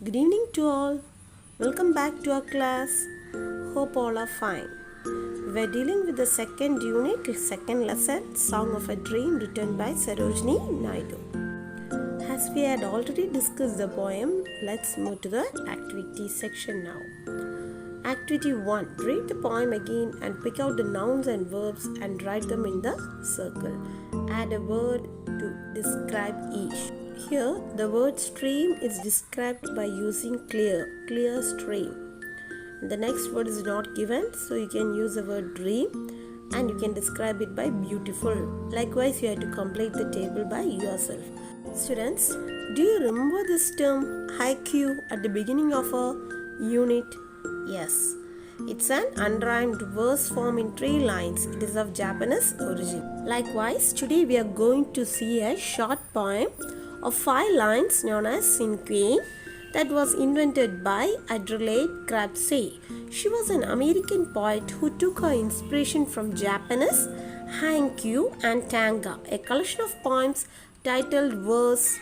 Good evening to all. Welcome back to our class. Hope all are fine. We're dealing with the second unit, second lesson, Song of a Dream, written by Sarojini Naidu. As we had already discussed the poem, let's move to the activity section now. Activity 1. Read the poem again and pick out the nouns and verbs and write them in the circle. Add a word to describe each. Here, the word stream is described by using clear stream. The next word is not given, so you can use the word dream and you can describe it by beautiful. Likewise, you have to complete the table by yourself. Students, do you remember this term haiku at the beginning of a unit? Yes, it's an unrhymed verse form in 3 lines. It is of Japanese origin. Likewise, today we are going to see a short poem of 5 lines known as Cinquain that was invented by Adelaide Crabtree. She was an American poet who took her inspiration from Japanese haiku and tanga. A collection of poems titled Verse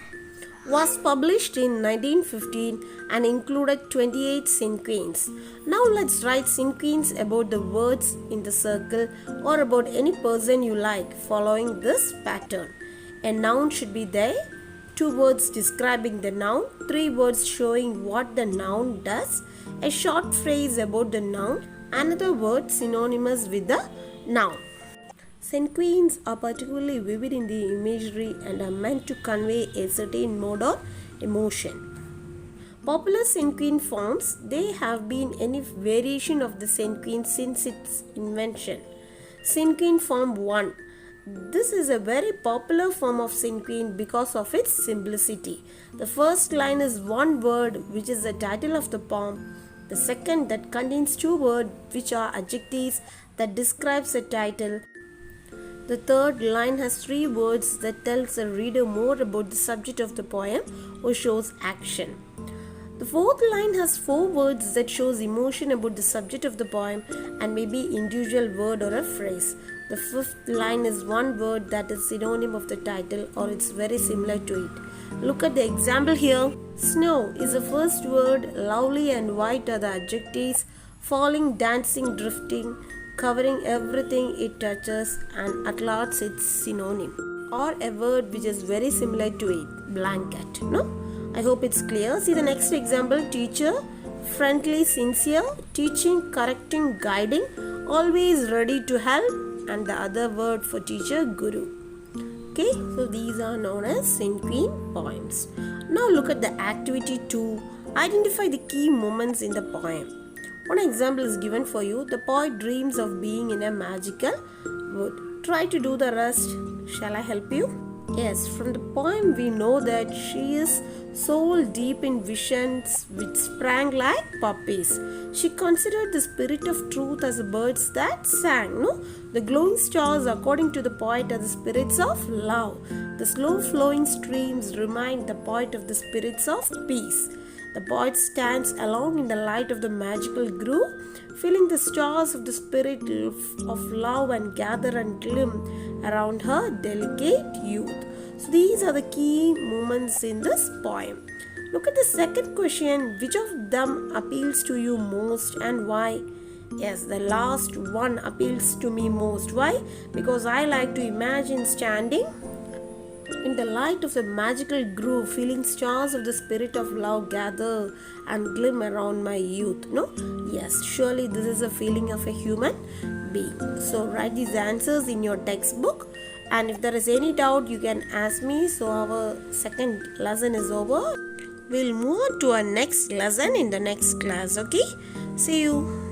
was published in 1915 and included 28 cinquains. Now let's write cinquains about the words in the circle or about any person you like following this pattern. A noun should be there, 2 words describing the noun, 3 words showing what the noun does, a short phrase about the noun, another word synonymous with the noun. Cinquains are particularly vivid in the imagery and are meant to convey a certain mood or emotion. Popular cinquain forms, they have been any variation of the cinquain since its invention. Cinquain form 1. This is a very popular form of cinquain because of its simplicity. The first line is one word, which is the title of the poem. The second that contains 2 words, which are adjectives that describes the title. The third line has 3 words that tells the reader more about the subject of the poem or shows action. The fourth line has 4 words that shows emotion about the subject of the poem and may be individual word or a phrase. The fifth line is 1 word that is synonym of the title or it's very similar to it. Look at the example here. Snow is the first word, lovely and white are the adjectives, falling, dancing, drifting, covering everything it touches, and at large its synonym or a word which is very similar to it, blanket. No? I hope it's clear. See the next example. Teacher, friendly, sincere, teaching, correcting, guiding, always ready to help, and the other word for teacher, guru. Okay, so these are known as cinquain poems. Now look at the activity 2. Identify the key moments in the poem. One example is given for you. The poet dreams of being in a magical wood. Try to do the rest. Shall I help you? Yes, from the poem we know that she is soul deep in visions which sprang like poppies. She considered the spirit of truth as the birds that sang. No? The glowing stars, according to the poet, are the spirits of love. The slow flowing streams remind the poet of the spirits of peace. The poet stands alone in the light of the magical grove, feeling the stars of the spirit of love and gather and gleam around her delicate youth. So these are the key moments in this poem. Look at the second question. Which of them appeals to you most and why? Yes, the last one appeals to me most. Why? Because I like to imagine standing in the light of the magical grove, feeling stars of the spirit of love gather and gleam around my youth. No? Yes, surely this is a feeling of a human being. So write these answers in your textbook, and if there is any doubt you can ask me. So our second lesson is over. We'll move on to our next lesson in the next class. Okay? See you.